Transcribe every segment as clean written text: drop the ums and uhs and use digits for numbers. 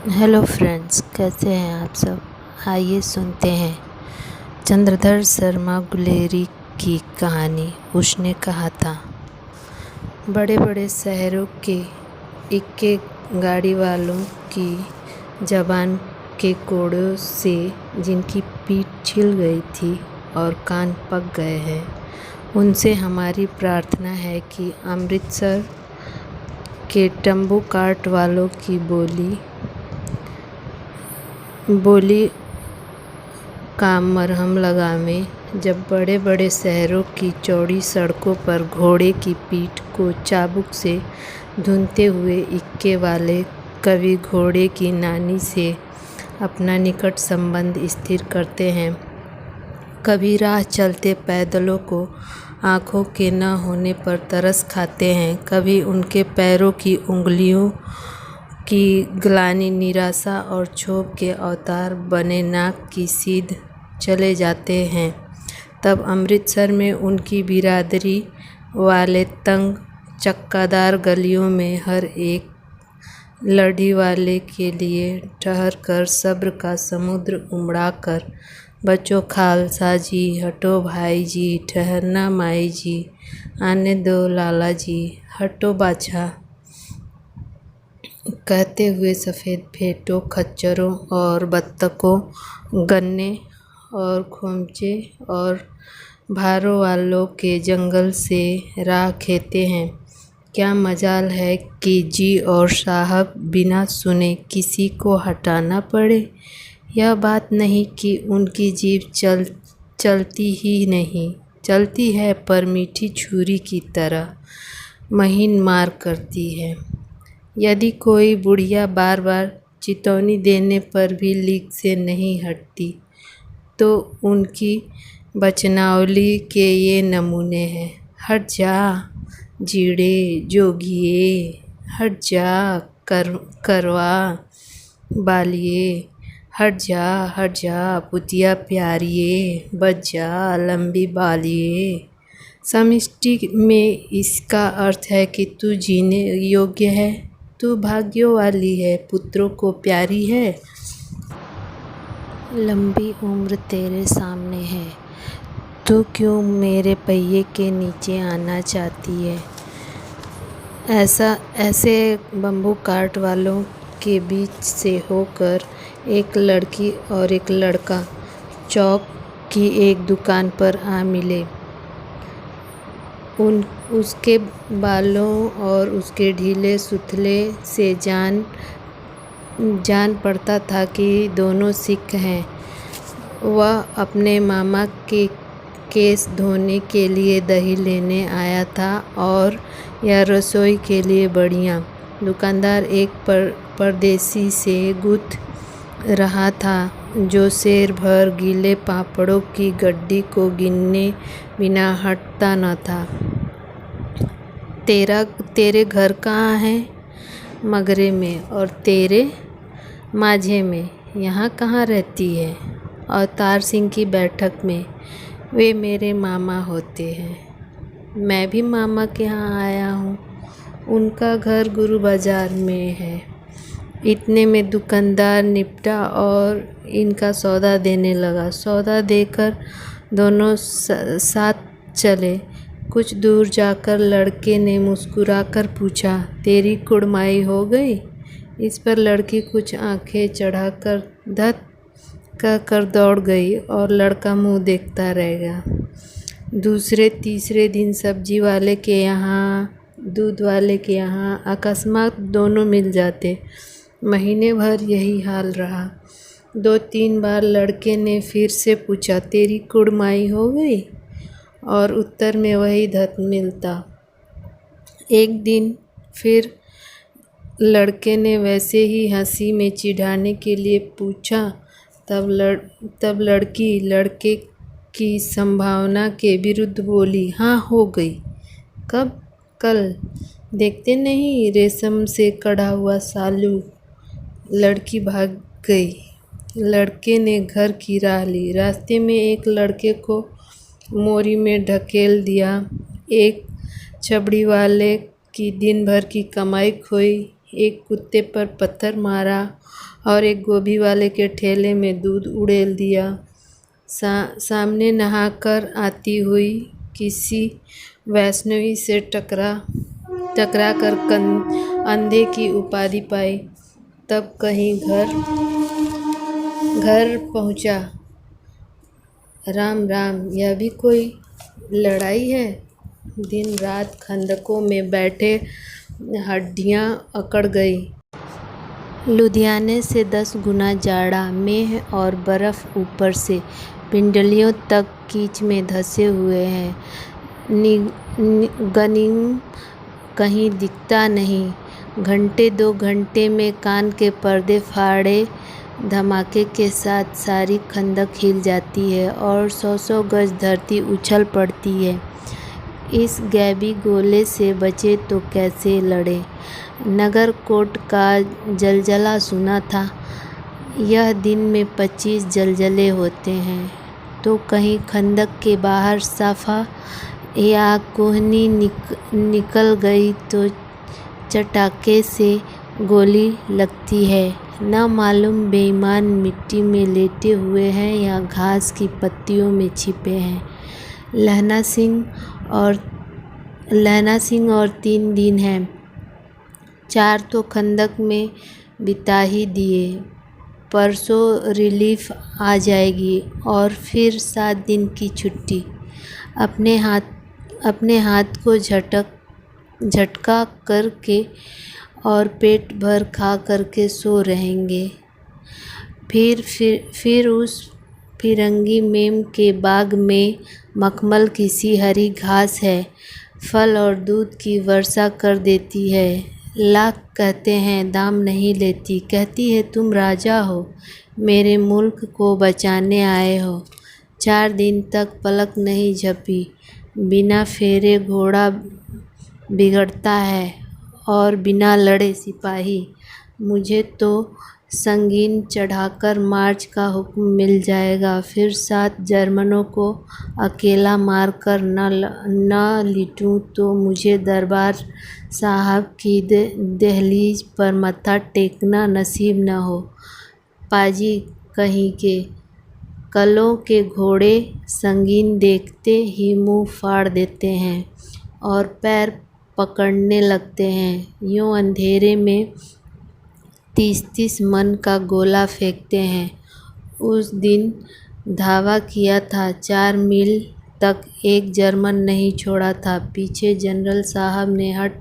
Hello friends, कैसे हैं आप सब। आइए सुनते हैं चंद्रधर शर्मा गुलेरी की कहानी। उसने कहा था, बड़े बड़े शहरों के इक्के गाड़ी वालों की जबान के कोड़ों से जिनकी पीठ छिल गई थी और कान पक गए हैं, उनसे हमारी प्रार्थना है कि अमृतसर के तंबू काट वालों की बोली का मरहम लगावें। जब बड़े बड़े शहरों की चौड़ी सड़कों पर घोड़े की पीठ को चाबुक से धुनते हुए इक्के वाले कवि घोड़े की नानी से अपना निकट संबंध स्थिर करते हैं, कभी राह चलते पैदलों को आँखों के न होने पर तरस खाते हैं, कभी उनके पैरों की उंगलियों की ग्लानि निराशा और क्षोभ के अवतार बने नाक की सीध चले जाते हैं, तब अमृतसर में उनकी बिरादरी वाले तंग चक्कादार गलियों में हर एक लड़ी वाले के लिए ठहर कर सब्र का समुद्र उमड़ा कर, बच्चों खालसा जी, हटो भाई जी, ठहरना माई जी, आने दो लाला जी, हटो बाछा, कहते हुए सफ़ेद भेंटों, खच्चरों और बत्तखों, गन्ने और खोमचे और भारों वालों के जंगल से राह खेते हैं। क्या मजाल है कि जी और साहब बिना सुने किसी को हटाना पड़े। यह बात नहीं कि उनकी जीभ चलती ही नहीं, चलती है पर मीठी छुरी की तरह महीन मार करती है। यदि कोई बुढ़िया बार बार चितौनी देने पर भी लीक से नहीं हटती, तो उनकी बचनावली के ये नमूने हैं। हट जा जीड़े जोगिए, हट जा करवा बालिए, हट जा पुतिया प्यारिए, बच जा लंबी बालिए। समष्टि में इसका अर्थ है कि तू जीने योग्य है, तू भाग्यों वाली है, पुत्रों को प्यारी है। लंबी उम्र तेरे सामने है, तू क्यों मेरे पहिए के नीचे आना चाहती है। ऐसे बम्बू काट वालों के बीच से होकर एक लड़की और एक लड़का चौक की एक दुकान पर आ मिले। उसके बालों और उसके ढीले सुथले से जान पड़ता था कि दोनों सिख हैं। वह अपने मामा के केस धोने के लिए दही लेने आया था और यह रसोई के लिए बढ़िया। दुकानदार एक परदेसी से गुथ रहा था जो शेर भर गीले पापड़ों की गड्डी को गिने बिना हटता न था। तेरे घर कहाँ है। मगरे में। और तेरे माझे में। यहाँ कहाँ रहती है। अवतार सिंह की बैठक में। वे मेरे मामा होते हैं। मैं भी मामा के यहाँ आया हूँ। उनका घर गुरु बाजार में है। इतने में दुकानदार निपटा और इनका सौदा देने लगा। सौदा देकर दोनों साथ चले। कुछ दूर जाकर लड़के ने मुस्कुराकर पूछा, तेरी कुड़माई हो गई। इस पर लड़की कुछ आंखें चढ़ाकर धत कहकर दौड़ गई और लड़का मुंह देखता रह गया। दूसरे तीसरे दिन सब्जी वाले के यहाँ, दूध वाले के यहाँ अकस्मात दोनों मिल जाते। महीने भर यही हाल रहा। 2-3 बार लड़के ने फिर से पूछा, तेरी कुड़माई हो गई। और उत्तर में वही धत मिलता। एक दिन फिर लड़के ने वैसे ही हंसी में चिढ़ाने के लिए पूछा। तब लड़की लड़के की संभावना के विरुद्ध बोली, हाँ हो गई। कब। कल। देखते नहीं रेशम से कढ़ा हुआ सालू। लड़की भाग गई। लड़के ने घर की राह ली। रास्ते में एक लड़के को मोरी में ढकेल दिया। एक छबड़ी वाले की दिन भर की कमाई खोई। एक कुत्ते पर पत्थर मारा और एक गोभी वाले के ठेले में दूध उड़ेल दिया। सामने नहाकर आती हुई किसी वैष्णवी से टकरा कर अंधे की उपाधि पाई। तब कहीं घर पहुंचा। राम राम, यह भी कोई लड़ाई है। दिन रात खंदकों में बैठे हड्डियां अकड़ गई। लुधियाने से 10 गुना जाड़ा, मेह और बर्फ ऊपर से पिंडलियों तक कीच में धंसे हुए हैं। गनीम कहीं दिखता नहीं। घंटे 2 घंटे में कान के पर्दे फाड़े धमाके के साथ सारी खंदक हिल जाती है और 100 गज धरती उछल पड़ती है। इस गैबी गोले से बचे तो कैसे लड़े। नगर कोट का जलजला सुना था। यह दिन में 25 जलजले होते हैं। तो कहीं खंदक के बाहर साफा या कोहनी निकल गई तो चटाके से गोली लगती है। न मालूम बेईमान मिट्टी में लेटे हुए हैं या घास की पत्तियों में छिपे हैं। लहना सिंह और 3 दिन हैं। 4 तो खंदक में बिता ही दिए। परसों रिलीफ आ जाएगी और फिर 7 दिन की छुट्टी। अपने हाथ को झटका करके और पेट भर खा करके सो रहेंगे। फिर उस फिरंगी मेम के बाग में मखमल किसी हरी घास है, फल और दूध की वर्षा कर देती है। लाख कहते हैं, दाम नहीं लेती। कहती है तुम राजा हो, मेरे मुल्क को बचाने आए हो। 4 दिन तक पलक नहीं झपी। बिना फेरे घोड़ा बिगड़ता है और बिना लड़े सिपाही। मुझे तो संगीन चढ़ाकर मार्च का हुक्म मिल जाएगा। फिर 7 जर्मनों को अकेला मारकर न लिटूं तो मुझे दरबार साहब की दहलीज पर मत्था टेकना नसीब न हो। पाजी कहीं के कलों के घोड़े संगीन देखते ही मुंह फाड़ देते हैं और पैर पकड़ने लगते हैं। यूं अंधेरे में 30 मन का गोला फेंकते हैं। उस दिन धावा किया था। 4 मील तक एक जर्मन नहीं छोड़ा था। पीछे जनरल साहब ने हट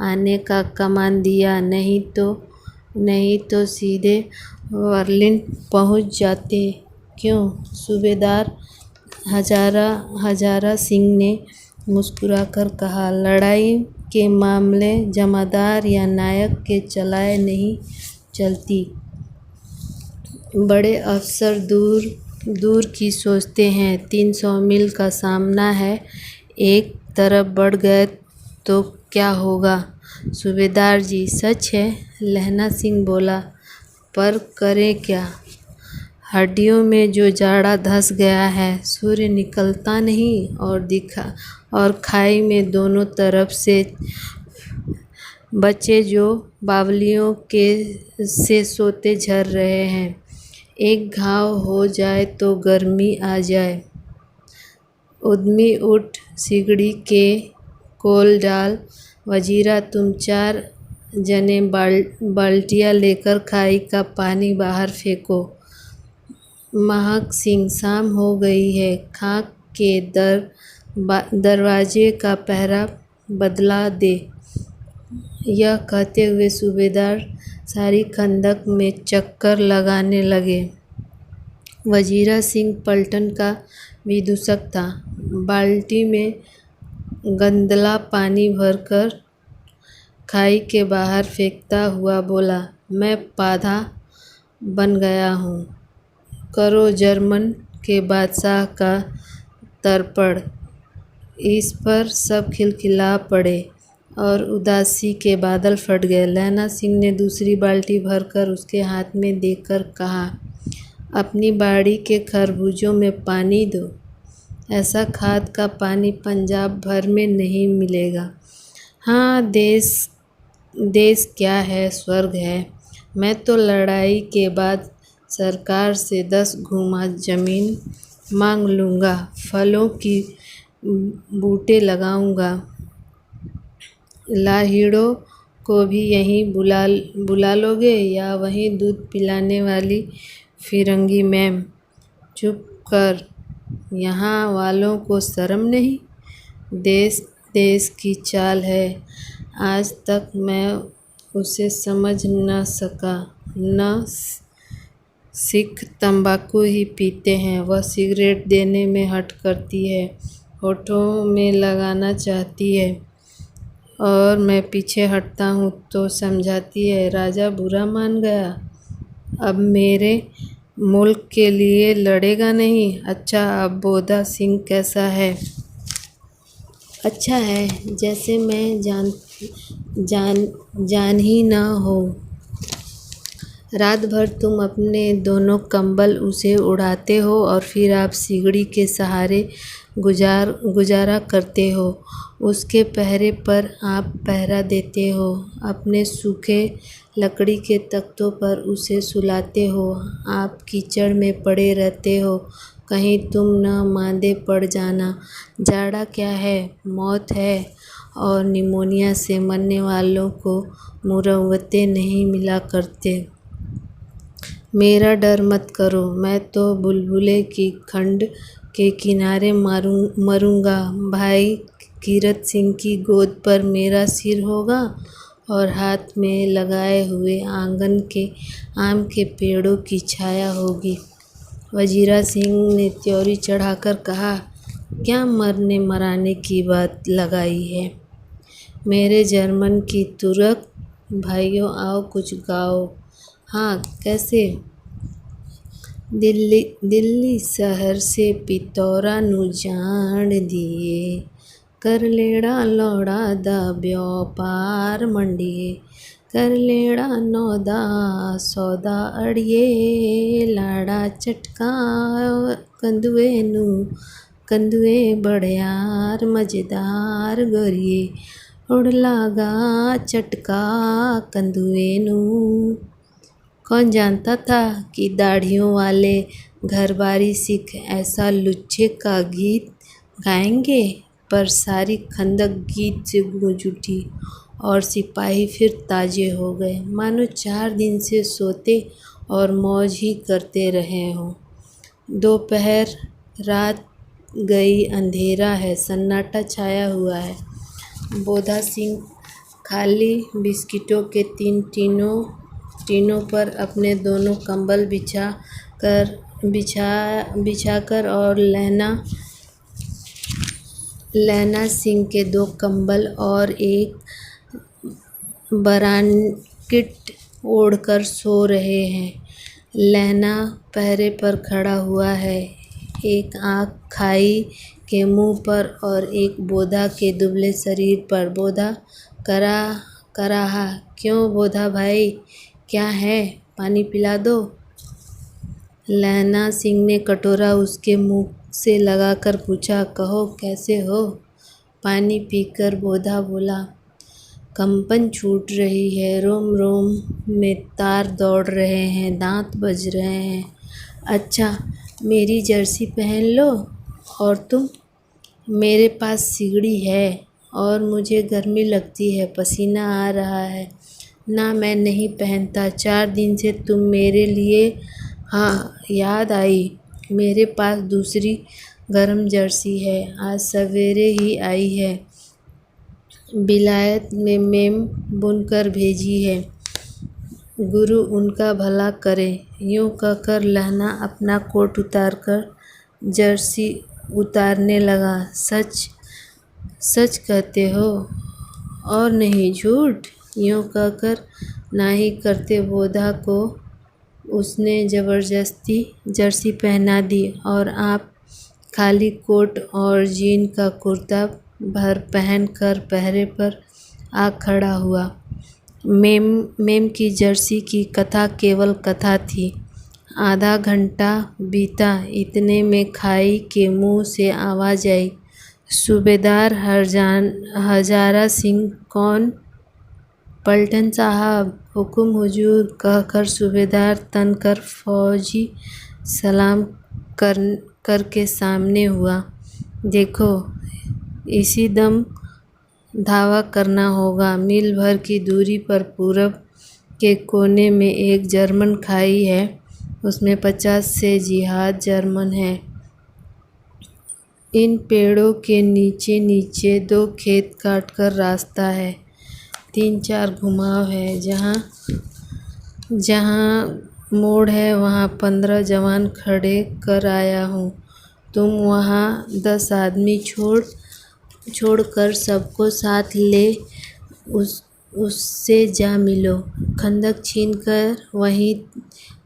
आने का कमान दिया, नहीं तो सीधे बर्लिन पहुंच जाते। क्यों? सूबेदार हजारा सिंह ने मुस्कुराकर कहा। लड़ाई के मामले जमादार या नायक के चलाए नहीं चलती। बड़े अफसर दूर की सोचते हैं। 300 मील का सामना है, एक तरफ बढ़ गए तो क्या होगा? सूबेदार जी, सच है, लहना सिंह बोला, पर करें क्या? हड्डियों में जो जाड़ा धंस गया है, सूर्य निकलता नहीं और खाई में दोनों तरफ से बच्चे जो बावलियों से सोते झर रहे हैं। एक घाव हो जाए तो गर्मी आ जाए। उद्यमी उठ, सिगड़ी के कोल डाल। वजीरा, तुम 4 जने बाल्टियाँ लेकर खाई का पानी बाहर फेंको। महक सिंह, शाम हो गई है, खाक के दरवाजे का पहरा बदला दे। यह कहते हुए सूबेदार सारी खंदक में चक्कर लगाने लगे। वजीरा सिंह पलटन का विदूषक था। बाल्टी में गंदला पानी भरकर खाई के बाहर फेंकता हुआ बोला, मैं पाधा बन गया हूँ। करो जर्मन के बादशाह का तर्पण। इस पर सब खिलखिला पड़े और उदासी के बादल फट गए। लहना सिंह ने दूसरी बाल्टी भरकर उसके हाथ में देकर कहा, अपनी बाड़ी के खरबूजों में पानी दो। ऐसा खाद का पानी पंजाब भर में नहीं मिलेगा। हाँ, देश देश क्या है, स्वर्ग है। मैं तो लड़ाई के बाद सरकार से 10 घूमा ज़मीन मांग लूँगा, फलों की बूटे लगाऊँगा। लाहिड़ों को भी यहीं बुला लोगे या वहीं दूध पिलाने वाली फिरंगी मैम? चुप कर, यहाँ वालों को शर्म नहीं? देश देश की चाल है, आज तक मैं उसे समझ न सका। न सिख तंबाकू ही पीते हैं, वह सिगरेट देने में हट करती है, होठों में लगाना चाहती है और मैं पीछे हटता हूँ तो समझाती है राजा बुरा मान गया, अब मेरे मुल्क के लिए लड़ेगा नहीं। अच्छा, अब बोधा सिंह कैसा है? अच्छा है, जैसे मैं जान ही ना हो। रात भर तुम अपने दोनों कंबल उसे उड़ाते हो और फिर आप सिगड़ी के सहारे गुजारा करते हो। उसके पहरे पर आप पहरा देते हो, अपने सूखे लकड़ी के तख्तों पर उसे सुलाते हो। आप कीचड़ में पड़े रहते हो, कहीं तुम न मांदे पड़ जाना। जाड़ा क्या है, मौत है, और निमोनिया से मरने वालों को मुरव्वते नहीं मिला करते। मेरा डर मत करो, मैं तो बुलबुले की खंड के किनारे मरूंगा। भाई कीरत सिंह की गोद पर मेरा सिर होगा और हाथ में लगाए हुए आंगन के आम के पेड़ों की छाया होगी। वजीरा सिंह ने त्योरी चढ़ाकर कहा, क्या मरने मराने की बात लगाई है मेरे जर्मन की तुरक भाइयों? आओ कुछ गाओ। हाँ, कैसे? दिल्ली शहर से पितौरा नू जान दिए, कर लेड़ा लौड़ा दा व्यापार मंडिए, कर लेड़ा नौदा सौदा अड़िए, लाड़ा चटका कंदुए बड़यार मजेदार गोरिए, उड़ लागा चटका कंदुए नू। कौन जानता था कि दाढ़ियों वाले घरबारी सिख ऐसा लुच्चे का गीत गाएंगे? पर सारी खंदक गीत से गूंज उठी और सिपाही फिर ताजे हो गए, मानो 4 दिन से सोते और मौज ही करते रहे हों। दोपहर रात गई, अंधेरा है, सन्नाटा छाया हुआ है। बोधा सिंह खाली बिस्किटों के 3 टीनों पर अपने दोनों कंबल बिछाकर और लहना सिंह के 2 कंबल और एक ब्रांकेट ओढ़कर सो रहे हैं। लहना पहरे पर खड़ा हुआ है, एक आँख खाई के मुंह पर और एक बोधा के दुबले शरीर पर। बोधा कराहा, क्यों बोधा भाई, क्या है, पानी पिला दो? लहना सिंह ने कटोरा उसके मुंह से लगाकर पूछा, कहो कैसे हो? पानी पीकर बोधा बोला, कंपन छूट रही है, रोम रोम में तार दौड़ रहे हैं, दांत बज रहे हैं। अच्छा, मेरी जर्सी पहन लो। और तुम? मेरे पास सिगड़ी है और मुझे गर्मी लगती है, पसीना आ रहा है। ना, मैं नहीं पहनता, 4 दिन से तुम मेरे लिए। हाँ, याद आई, मेरे पास दूसरी गर्म जर्सी है, आज सवेरे ही आई है, विलायत में मेम बुनकर भेजी है, गुरु उनका भला करे। यूँ कहकर लहना अपना कोट उतारकर जर्सी उतारने लगा। सच कहते हो और नहीं झूठ? यूँ कहकर नाहीं करते बोधा को उसने ज़बरदस्ती जर्सी पहना दी और आप खाली कोट और जीन का कुर्ता भर पहन कर पहरे पर आ खड़ा हुआ। मेम की जर्सी की कथा केवल कथा थी। आधा घंटा बीता, इतने में खाई के मुंह से आवाज़ आई, सूबेदार हजारा सिंह। कौन? पलटन साहब, हुकुम हुजूर कहकर सूबेदार तनकर फौजी सलाम करके सामने हुआ। देखो, इसी दम धावा करना होगा। मील भर की दूरी पर पूरब के कोने में एक जर्मन खाई है, उसमें 50 से जिहाद जर्मन हैं। इन पेड़ों के नीचे नीचे 2 खेत काटकर रास्ता है, 3-4 घुमाव है। जहाँ मोड़ है वहाँ 15 जवान खड़े कर आया हूँ। तुम वहाँ 10 आदमी छोड़कर सबको साथ ले उससे जा मिलो। खंदक छीनकर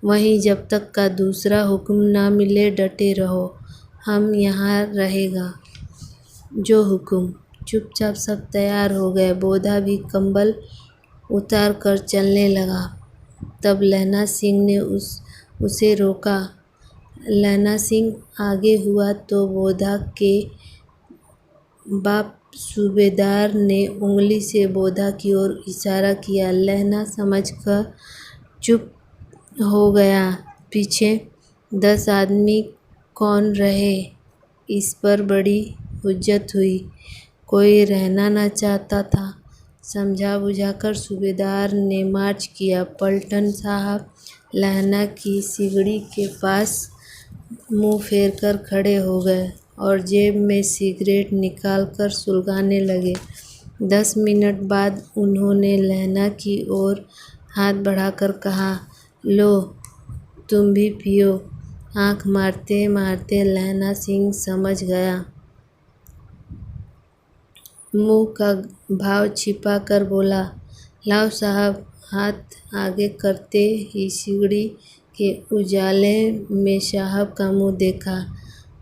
वहीं जब तक का दूसरा हुक्म ना मिले डटे रहो। हम यहाँ रहेगा। जो हुक्म। चुपचाप सब तैयार हो गए। बोधा भी कंबल उतार कर चलने लगा। तब लहना सिंह ने उसे रोका। लहना सिंह आगे हुआ तो बोधा के बाप सूबेदार ने उंगली से बोधा की ओर इशारा किया। लहना समझकर चुप हो गया। पीछे 10 आदमी कौन रहे, इस पर बड़ी हुज्जत हुई। कोई रहना न चाहता था। समझा बुझाकर सूबेदार ने मार्च किया। पलटन साहब लहना की सिगड़ी के पास मुंह फेर कर खड़े हो गए और जेब में सिगरेट निकालकर सुलगाने लगे। 10 मिनट बाद उन्होंने लहना की ओर हाथ बढ़ाकर कहा, लो तुम भी पियो। आँख मारते मारते लहना सिंह समझ गया। मुंह का भाव छिपा कर बोला, लाओ साहब। हाथ आगे करते ही सिगड़ी के उजाले में साहब का मुंह देखा,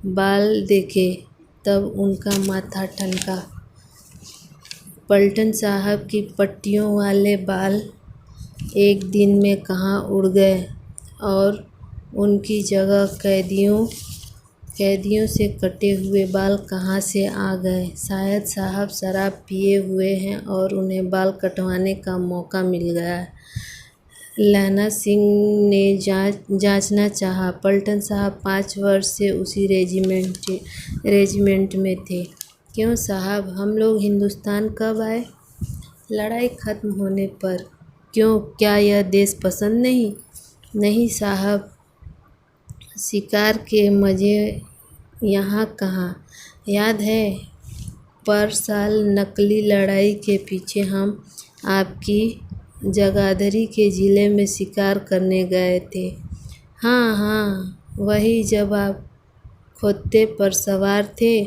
बाल देखे, तब उनका माथा ठनका। पलटन साहब की पट्टियों वाले बाल एक दिन में कहाँ उड़ गए और उनकी जगह कैदियों से कटे हुए बाल कहाँ से आ गए। शायद साहब शराब पिए हुए हैं और उन्हें बाल कटवाने का मौका मिल गया। लहना सिंह ने जांचना चाहा। पलटन साहब 5 वर्ष से उसी रेजिमेंट में थे। क्यों साहब, हम लोग हिंदुस्तान कब आए? लड़ाई खत्म होने पर। क्यों, क्या यह देश पसंद नहीं? नहीं साहब, शिकार के मज़े यहाँ कहाँ। याद है पर साल नकली लड़ाई के पीछे हम आपकी जगाधरी के ज़िले में शिकार करने गए थे। हाँ हाँ, वही जब आप खोते पर सवार थे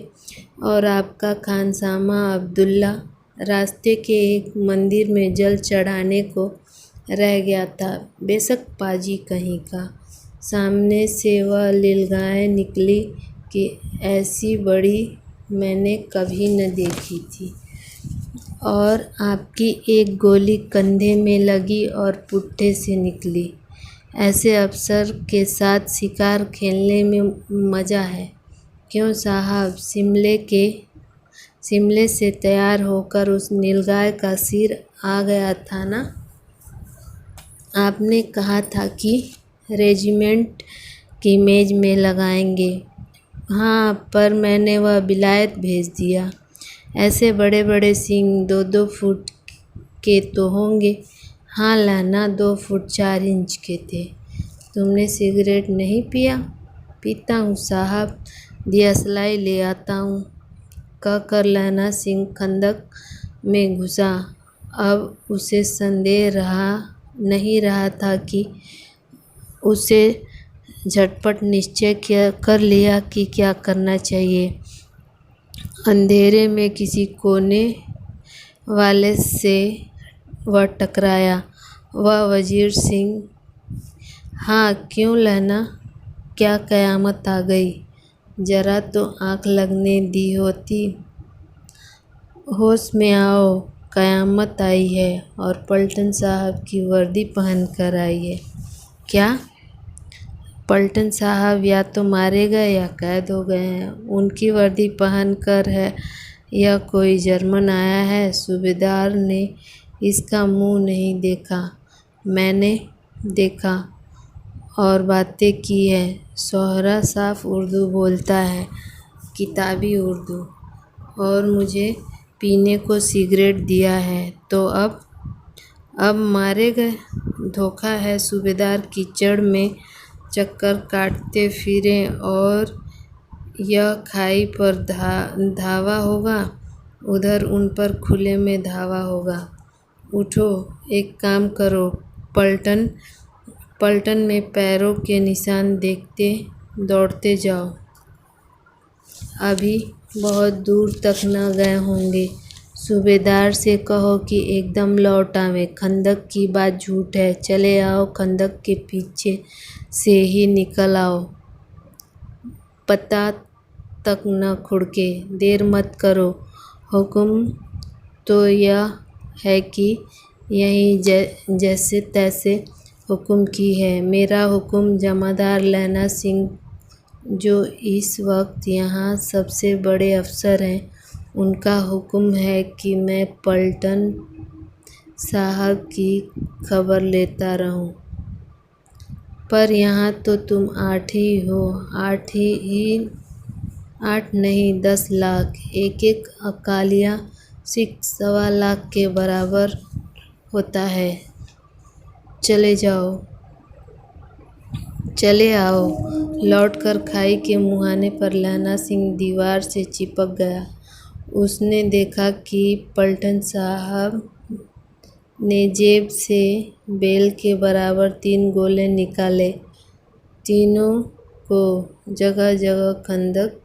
और आपका खानसामा अब्दुल्ला रास्ते के एक मंदिर में जल चढ़ाने को रह गया था। बेशक पाजी कहीं का। सामने से वह लीलगाय निकली कि ऐसी बड़ी मैंने कभी न देखी थी। और आपकी एक गोली कंधे में लगी और पुट्ठे से निकली। ऐसे अफसर के साथ शिकार खेलने में मज़ा है। क्यों साहब, शिमले से तैयार होकर उस नीलगाय का सिर आ गया था ना? आपने कहा था कि रेजिमेंट की मेज में लगाएंगे। हाँ, पर मैंने वह विलायत भेज दिया। ऐसे बड़े बड़े सींग 2-2 फुट के तो होंगे। हाँ लहना, 2 फुट 4 इंच के थे। तुमने सिगरेट नहीं पिया? पीता हूँ साहब, दियसलाई ले आता हूँ, कहकर लहना सिंह खंदक में घुसा। अब उसे संदेह नहीं रहा था कि उसे झटपट निश्चय कर लिया कि क्या करना चाहिए। अंधेरे में किसी कोने वाले से वह टकराया। वह वजीर सिंह। हाँ, क्यों लहना, क्या क़यामत आ गई? जरा तो आँख लगने दी होती। होश में आओ, क़यामत आई है और पलटन साहब की वर्दी पहन कर आई है। क्या? पलटन साहब या तो मारे गए या कैद हो गए हैं। उनकी वर्दी पहन कर है या कोई जर्मन आया है? सूबेदार ने इसका मुंह नहीं देखा, मैंने देखा और बातें की है। सोहरा साफ उर्दू बोलता है, किताबी उर्दू, और मुझे पीने को सिगरेट दिया है। तो अब मारे गए। धोखा है सूबेदार, कीचड़ में चक्कर काटते फिरें और यह खाई पर धावा होगा, उधर उन पर खुले में धावा होगा। उठो, एक काम करो, पलटन में पैरों के निशान देखते दौड़ते जाओ। अभी बहुत दूर तक न गए होंगे। सूबेदार से कहो कि एकदम लौट आवे। खंदक की बात झूठ है, चले आओ, खंदक के पीछे से ही निकल आओ। पता तक न खुड़के, देर मत करो। हुक्म तो यह है कि यहीं जैसे तैसे हुक्म की है। मेरा हुक्म जमादार लैना सिंह, जो इस वक्त यहाँ सबसे बड़े अफसर हैं, उनका हुक्म है कि मैं पलटन साहब की खबर लेता रहूं। पर यहाँ तो तुम 8 ही हो। 8 नहीं, 10 लाख। एक अकालिया सिख 1.25 लाख के बराबर होता है। चले आओ। लौटकर खाई के मुहाने पर लैना सिंह दीवार से चिपक गया। उसने देखा कि पलटन साहब ने जेब से बेल के बराबर 3 गोले निकाले। तीनों को जगह जगह खंदक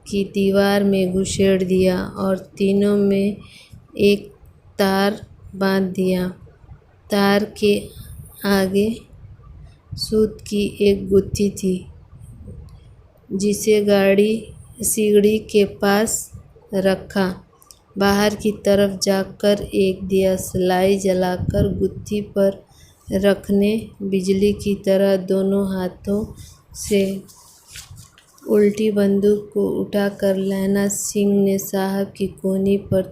की दीवार में घुसेड़ दिया और तीनों में एक तार बांध दिया। तार के आगे सूत की एक गुत्थी थी, जिसे सीढ़ी के पास रखा। बाहर की तरफ जाकर एक दियासलाई जलाकर गुत्थी पर रखने, बिजली की तरह दोनों हाथों से उल्टी बंदूक को उठाकर लैना सिंह ने साहब की कोहनी पर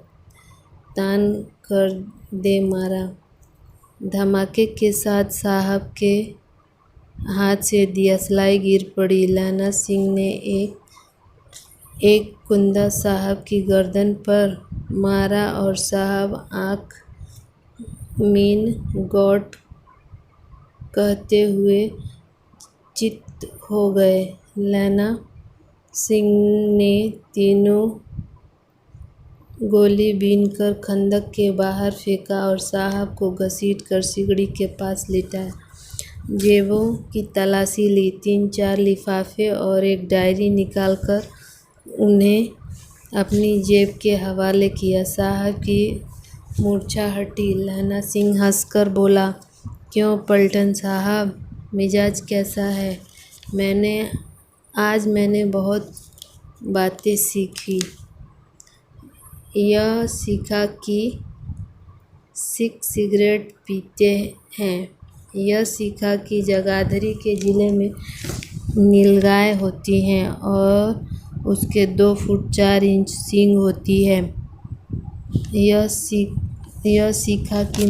तान कर दे मारा। धमाके के साथ साहब के हाथ से दियासलाई गिर पड़ी। लैना सिंह ने एक कुंदा साहब की गर्दन पर मारा और साहब आँख मीन गॉड कहते हुए चित हो गए। लैना सिंह ने तीनों गोली बीनकर खंदक के बाहर फेंका और साहब को घसीटकर सीढ़ी के पास लिटाया। जेबों की तलाशी ली। 3-4 लिफाफे और एक डायरी निकालकर उन्हें अपनी जेब के हवाले किया। साहब की मूर्छा हटी। लैना सिंह हंसकर बोला, क्यों पलटन साहब, मिजाज कैसा है? आज मैंने बहुत बातें सीखी। यह सीखा कि सिख सिगरेट पीते हैं। यह सीखा कि जगाधरी के ज़िले में नीलगाय होती हैं और उसके 2 फुट 4 इंच सींग होती है। यह सीखा कि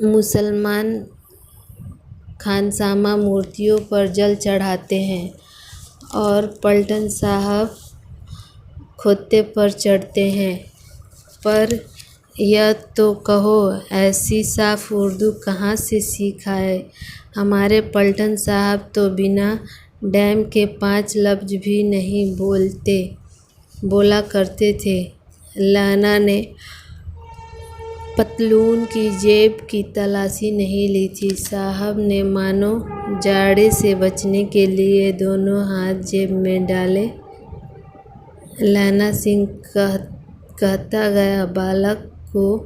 मुसलमान खानसामा मूर्तियों पर जल चढ़ाते हैं और पलटन साहब खोते पर चढ़ते हैं। पर यह तो कहो, ऐसी साफ उर्दू कहाँ से सीखा है? हमारे पलटन साहब तो बिना डैम के 5 लफ्ज़ भी नहीं बोला करते थे। लैना ने पतलून की जेब की तलाशी नहीं ली थी। साहब ने मानो जाड़े से बचने के लिए दोनों हाथ जेब में डाले। लैना सिंह कहता गया, बालक को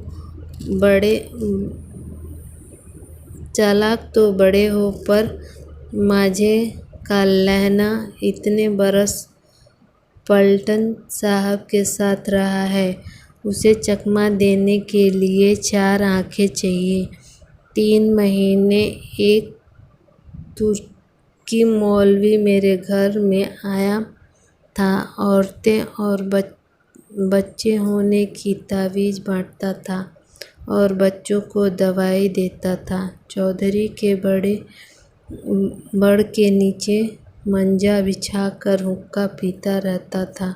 चालाक तो बड़े हो, पर माझे का लहना इतने बरस पलटन साहब के साथ रहा है, उसे चकमा देने के लिए 4 आँखें चाहिए। 3 महीने एक तुर्की मौलवी मेरे घर में आया था। औरतें और बच्चे होने की तावीज़ बाँटता था और बच्चों को दवाई देता था। चौधरी के बड़ के नीचे मंजा बिछाकर हुक्का पीता रहता था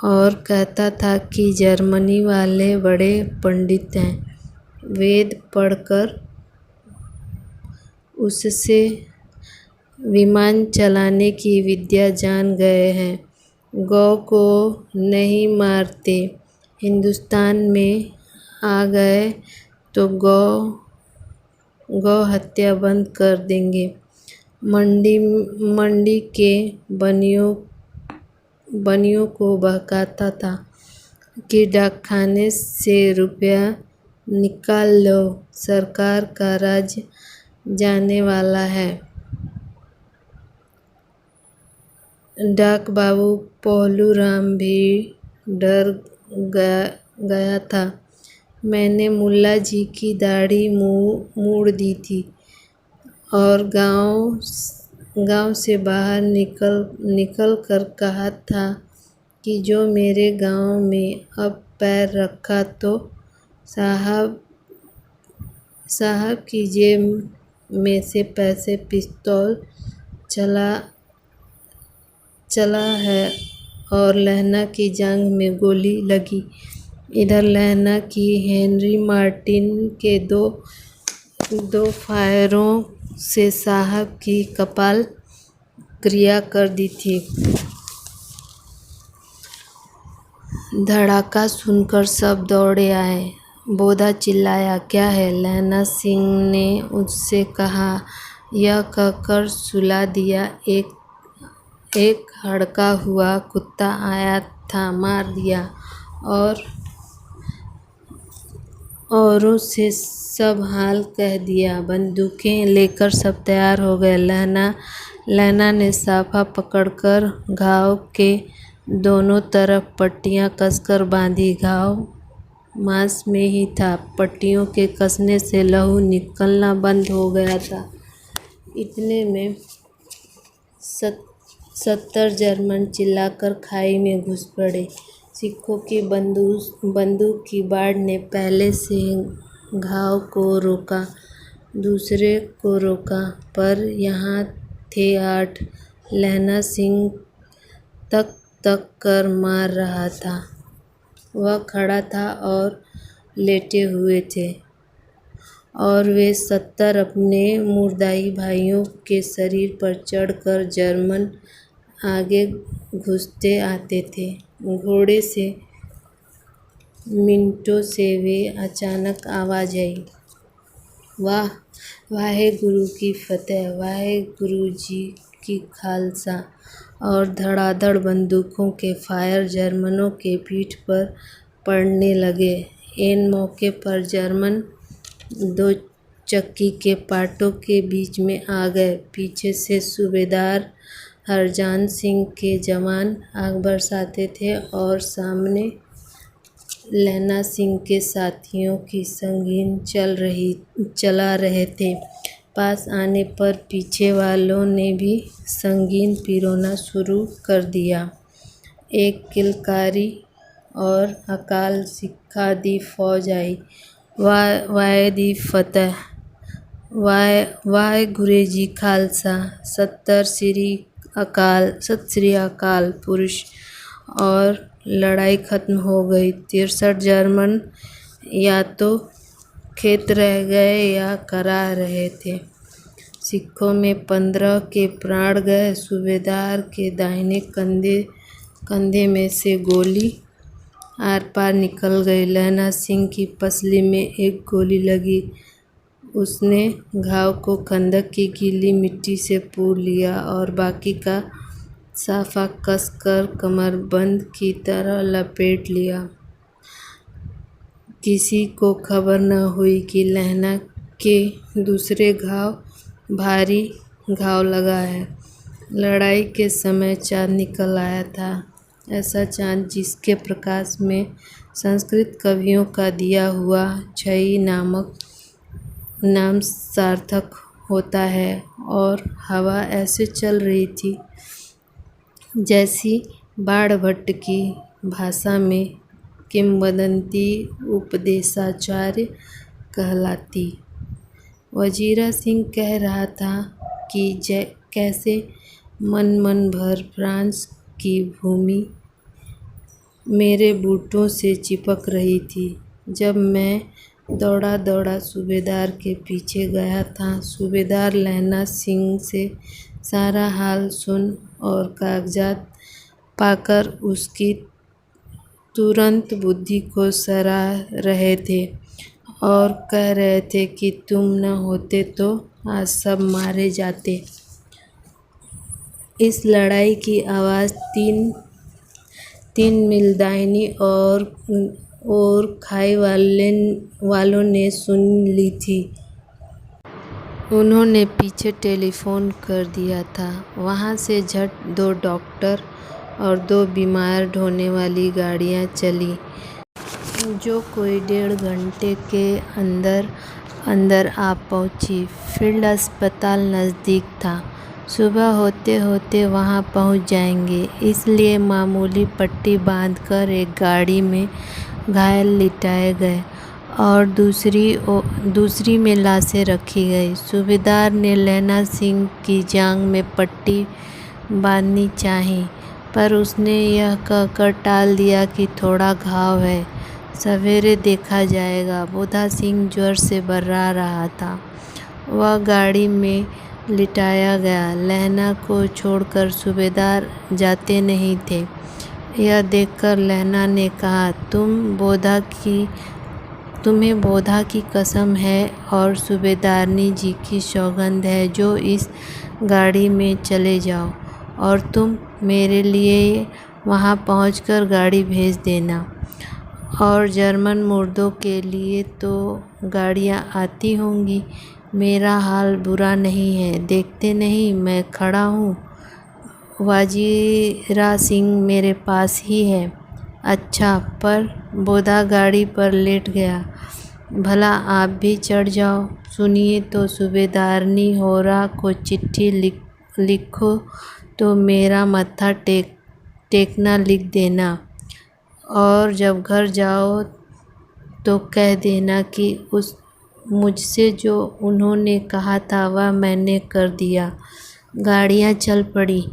और कहता था कि जर्मनी वाले बड़े पंडित हैं, वेद पढ़कर उससे विमान चलाने की विद्या जान गए हैं। गौ को नहीं मारते, हिंदुस्तान में आ गए तो गौ हत्या बंद कर देंगे। मंडी के बनियों को बहकाता था कि डाकखाने से रुपया निकाल लो, सरकार का राज जाने वाला है। डाक बाबू पहलू राम भी डर गया था। मैंने मुल्ला जी की दाढ़ी मूड़ दी थी और गांव से बाहर निकल कर कहा था कि जो मेरे गांव में अब पैर रखा तो साहब की जेब में से पैसे पिस्तौल चला है और लहना की जांघ में गोली लगी। इधर लहना की हेनरी मार्टिन के दो फायरों से साहब की कपाल क्रिया कर दी थी। धड़ाका सुनकर सब दौड़े आए। बोधा चिल्लाया, क्या है? लहना सिंह ने उससे कहा। यह कहकर सुला दिया। एक हड़का हुआ कुत्ता आया था, मार दिया और औरों से सब हाल कह दिया। बंदूकें लेकर सब तैयार हो गए। लहना ने साफा पकड़कर घाव के दोनों तरफ पट्टियां कसकर बांधी। घाव मांस में ही था। पट्टियों के कसने से लहू निकलना बंद हो गया था। इतने में 70 जर्मन चिल्लाकर खाई में घुस पड़े। सिखों की बंदूक की बाड़ ने पहले से घाव को रोका, दूसरे को रोका, पर यहाँ थे 8। लहना सिंह तक कर मार रहा था। वह खड़ा था और लेटे हुए थे और वे 70 अपने मुर्दाई भाइयों के शरीर पर चढ़कर जर्मन आगे घुसते आते थे। घोड़े से मिनटों से वे अचानक आवाज आई, वाह वाहे गुरु की फतेह, वाहे गुरु जी की खालसा। और धड़ाधड़ बंदूकों के फायर जर्मनों के पीठ पर पड़ने लगे। ऐन मौके पर जर्मन 2 चक्की के पाटों के बीच में आ गए। पीछे से सूबेदार हरजान सिंह के जवान आग बरसाते थे और सामने लहना सिंह के साथियों की संगीन चला रहे थे। पास आने पर पीछे वालों ने भी संगीन पिरोना शुरू कर दिया। एक किलकारी और अकाल सिखा दी फौज आई। वाहे दी फतेह, वाहे गुरे जी खालसा, सत श्री अकाल पुरुष। और लड़ाई खत्म हो गई। 63 जर्मन या तो खेत रह गए या करा रहे थे। सिखों में 15 के प्राण गए। सूबेदार के दाहिने कंधे में से गोली आर पार निकल गई। लहना सिंह की पसली में एक गोली लगी। उसने घाव को खंदक की गीली मिट्टी से पूर लिया और बाकी का साफा कसकर कमरबंद की तरह लपेट लिया। किसी को खबर न हुई कि लहना के दूसरे भारी घाव लगा है। लड़ाई के समय चाँद निकल आया था। ऐसा चाँद जिसके प्रकाश में संस्कृत कवियों का दिया हुआ छई नाम सार्थक होता है। और हवा ऐसे चल रही थी जैसी बाढ़ भट्ट की भाषा में किंवदंती उपदेशाचार्य कहलाती। वजीरा सिंह कह रहा था कि कैसे मन भर फ्रांस की भूमि मेरे बूटों से चिपक रही थी। जब मैं दौड़ा सूबेदार के पीछे गया था, सूबेदार लैला सिंह से सारा हाल सुन और कागजात पाकर उसकी तुरंत बुद्धि को सराह रहे थे और कह रहे थे कि तुम न होते तो आज सब मारे जाते। इस लड़ाई की आवाज़ तीन मील दाहिनी और खाई वालों ने सुन ली थी। उन्होंने पीछे टेलीफोन कर दिया था। वहाँ से झट 2 डॉक्टर और 2 बीमार ढोने वाली गाड़ियाँ चली, जो कोई 1.5 घंटे के अंदर आ पहुँची। फील्ड अस्पताल नज़दीक था। सुबह होते होते वहाँ पहुँच जाएंगे, इसलिए मामूली पट्टी बांधकर एक गाड़ी में घायल लिटाए गए और दूसरी में लाशें रखी गई। सूबेदार ने लैला सिंह की जांघ में पट्टी बांधनी चाही, पर उसने यह कहकर टाल दिया कि थोड़ा घाव है, सवेरे देखा जाएगा। बोधा सिंह ज्वर से बर्रा रहा था। वह गाड़ी में लिटाया गया। लैला को छोड़कर सूबेदार जाते नहीं थे। यह देखकर लैला ने कहा, तुम्हें बोधा की कसम है और सूबेदारनी जी की सौगंध है, जो इस गाड़ी में चले जाओ और तुम मेरे लिए वहाँ पहुँचकर गाड़ी भेज देना। और जर्मन मुर्दों के लिए तो गाड़ियाँ आती होंगी। मेरा हाल बुरा नहीं है, देखते नहीं मैं खड़ा हूँ। वजीरा सिंह मेरे पास ही है। अच्छा, पर बोधा गाड़ी पर लेट गया। भला आप भी चढ़ जाओ। सुनिए तो, सूबेदारनी होरा को चिट्ठी लिखो तो मेरा मत्था टेकना लिख देना, और जब घर जाओ तो कह देना कि मुझसे जो उन्होंने कहा था वह मैंने कर दिया। गाड़ियाँ चल पड़ी।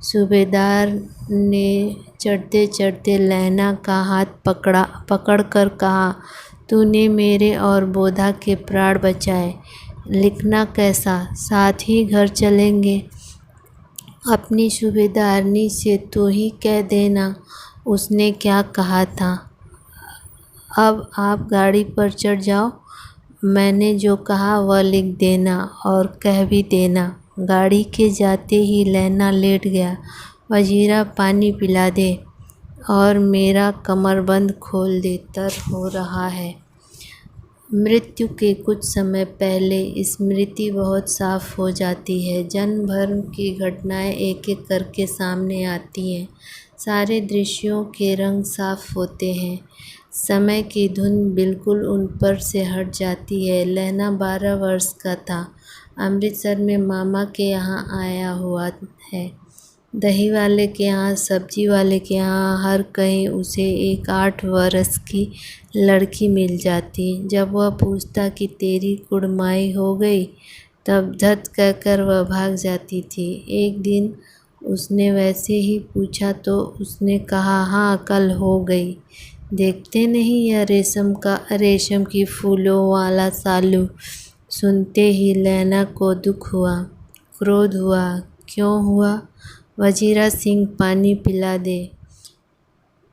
सूबेदार ने चढ़ते चढ़ते लैला का हाथ पकड़कर कहा, तूने मेरे और बोधा के प्राण बचाए। लिखना कैसा? साथ ही घर चलेंगे। अपनी सूबेदारनी से तू ही कह देना उसने क्या कहा था। अब आप गाड़ी पर चढ़ जाओ। मैंने जो कहा वह लिख देना और कह भी देना। गाड़ी के जाते ही लैला लेट गया। वजीरा पानी पिला दे और मेरा कमरबंद खोल दे, तर हो रहा है। मृत्यु के कुछ समय पहले स्मृति बहुत साफ हो जाती है। जन्म भर की घटनाएं एक एक करके सामने आती हैं। सारे दृश्यों के रंग साफ होते हैं। समय की धुन बिल्कुल उन पर से हट जाती है। लैला 12 वर्ष का था। अमृतसर में मामा के यहाँ आया हुआ है। दही वाले के यहाँ, सब्जी वाले के यहाँ, हर कहीं उसे एक 8 वर्ष की लड़की मिल जाती। जब वह पूछता कि तेरी कुड़माई हो गई, तब धत कहकर वह भाग जाती थी। एक दिन उसने वैसे ही पूछा तो उसने कहा, हाँ कल हो गई। देखते नहीं यह रेशम की फूलों वाला सालू। सुनते ही लैला को दुख हुआ, क्रोध हुआ। क्यों हुआ? वजीरा सिंह पानी पिला दे।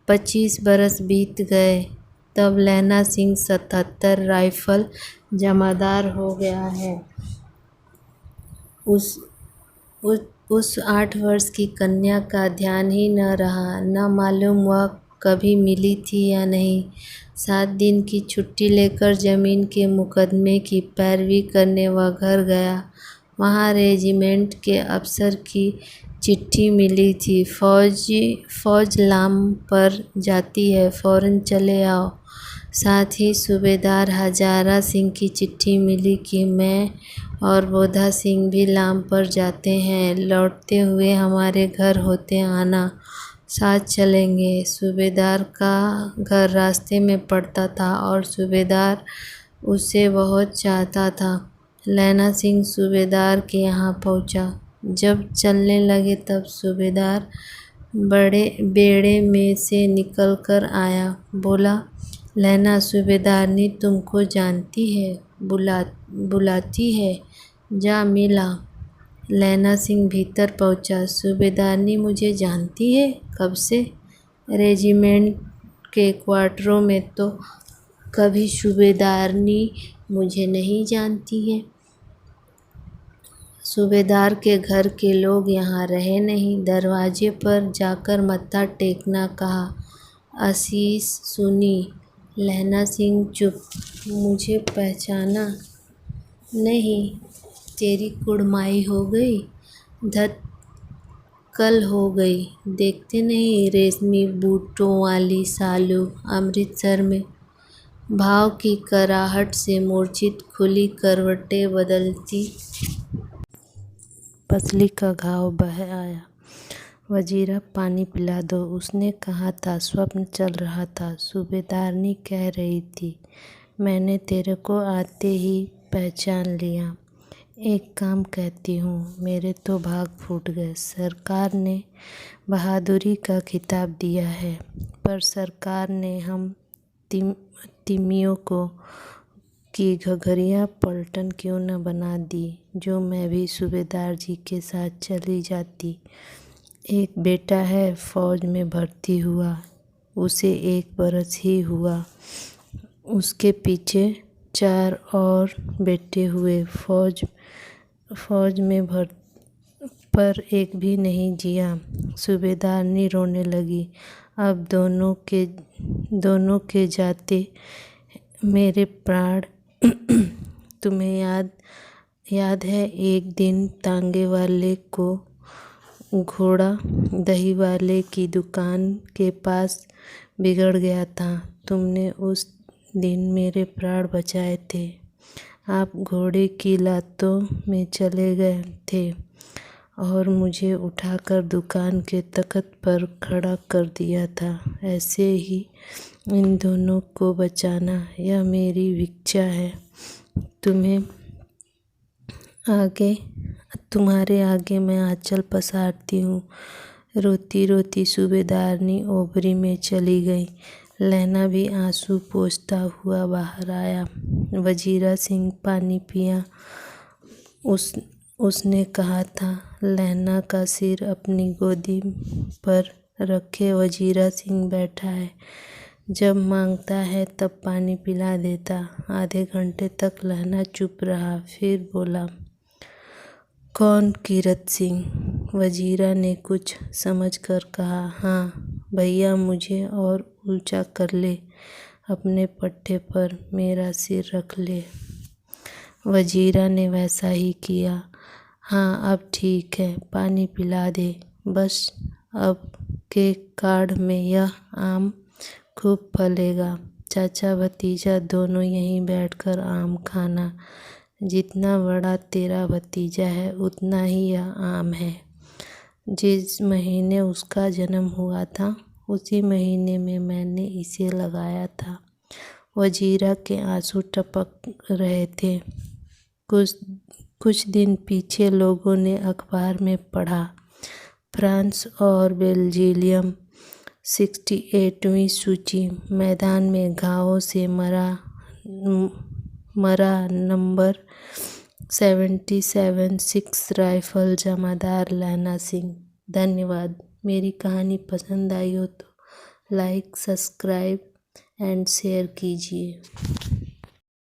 25 बरस बीत गए, तब लैला सिंह 77 राइफल जमादार हो गया है। उस 8 वर्ष की कन्या का ध्यान ही न रहा। न मालूम वह कभी मिली थी या नहीं। 7 दिन की छुट्टी लेकर जमीन के मुकदमे की पैरवी करने वह घर गया। वहाँ रेजिमेंट के अफसर की चिट्ठी मिली थी, फौज लाम पर जाती है, फौरन चले आओ। साथ ही सूबेदार हजारा सिंह की चिट्ठी मिली कि मैं और बोधा सिंह भी लाम पर जाते हैं, लौटते हुए हमारे घर होते आना। साथ चलेंगे। सूबेदार का घर रास्ते में पड़ता था और सूबेदार उसे बहुत चाहता था। लैला सिंह सूबेदार के यहाँ पहुँचा। जब चलने लगे तब सूबेदार बड़े बेड़े में से निकल कर आया। बोला, लैला सूबेदारनी तुमको जानती है, बुलाती है, जा मिला। लैला सिंह भीतर पहुंचा। सूबेदारनी मुझे जानती है? कब से? रेजिमेंट के क्वार्टरों में तो कभी सूबेदारनी मुझे नहीं जानती है। सूबेदार के घर के लोग यहाँ रहे नहीं। दरवाजे पर जाकर मत्था टेकना कहा। आशीष सुनी। लैला सिंह चुप। मुझे पहचाना नहीं? तेरी कुड़माई हो गई? धत कल हो गई। देखते नहीं रेशमी बूटों वाली सालू अमृतसर में भाव की कराहट से मूर्छित खुली करवटें बदलती। पसली का घाव बह आया। वजीरा पानी पिला दो, उसने कहा था। स्वप्न चल रहा था। सूबेदारनी कह रही थी, मैंने तेरे को आते ही पहचान लिया। एक काम कहती हूँ, मेरे तो भाग फूट गए। सरकार ने बहादुरी का खिताब दिया है, पर सरकार ने हम तिमियों को की घघरिया पलटन क्यों न बना दी, जो मैं भी सूबेदार जी के साथ चली जाती। एक बेटा है, फौज में भर्ती हुआ, उसे 1 बरस ही हुआ। उसके पीछे 4 और बेटे हुए। फौज में पर एक भी नहीं जिया। सूबेदारनी रोने लगी। अब दोनों के जाते मेरे प्राण। तुम्हें याद है एक दिन तांगे वाले को घोड़ा दही वाले की दुकान के पास बिगड़ गया था। तुमने उस दिन मेरे प्राण बचाए थे। आप घोड़े की लातों में चले गए थे और मुझे उठाकर दुकान के तख्त पर खड़ा कर दिया था। ऐसे ही इन दोनों को बचाना, यह मेरी भिक्षा है। तुम्हारे आगे मैं आंचल पसारती हूँ। रोती रोती सूबेदारनी ओबरी में चली गई। लैला भी आंसू पोंछता हुआ बाहर आया। वजीरा सिंह पानी पिया। उसने कहा था, लैला का सिर अपनी गोदी पर रखे वजीरा सिंह बैठा है। जब मांगता है तब पानी पिला देता। आधे घंटे तक लैला चुप रहा, फिर बोला, कौन? कीरत सिंह। वजीरा ने कुछ समझकर कहा, हाँ भैया, मुझे और उलचा कर ले, अपने पट्टे पर मेरा सिर रख ले। वजीरा ने वैसा ही किया। हाँ अब ठीक है, पानी पिला दे। बस अब के काढ़ में यह आम खूब फलेगा। चाचा भतीजा दोनों यहीं बैठकर आम खाना। जितना बड़ा तेरा भतीजा है उतना ही यह आम है। जिस महीने उसका जन्म हुआ था उसी महीने में मैंने इसे लगाया था। वजीरा के आंसू टपक रहे थे। कुछ दिन पीछे लोगों ने अखबार में पढ़ा, फ्रांस और बेल्जियम 68वीं सूची। मैदान में घावों से मरा नंबर 77 6 राइफल जमादार लैला सिंह। धन्यवाद। मेरी कहानी पसंद आई हो तो लाइक, सब्सक्राइब एंड शेयर कीजिए।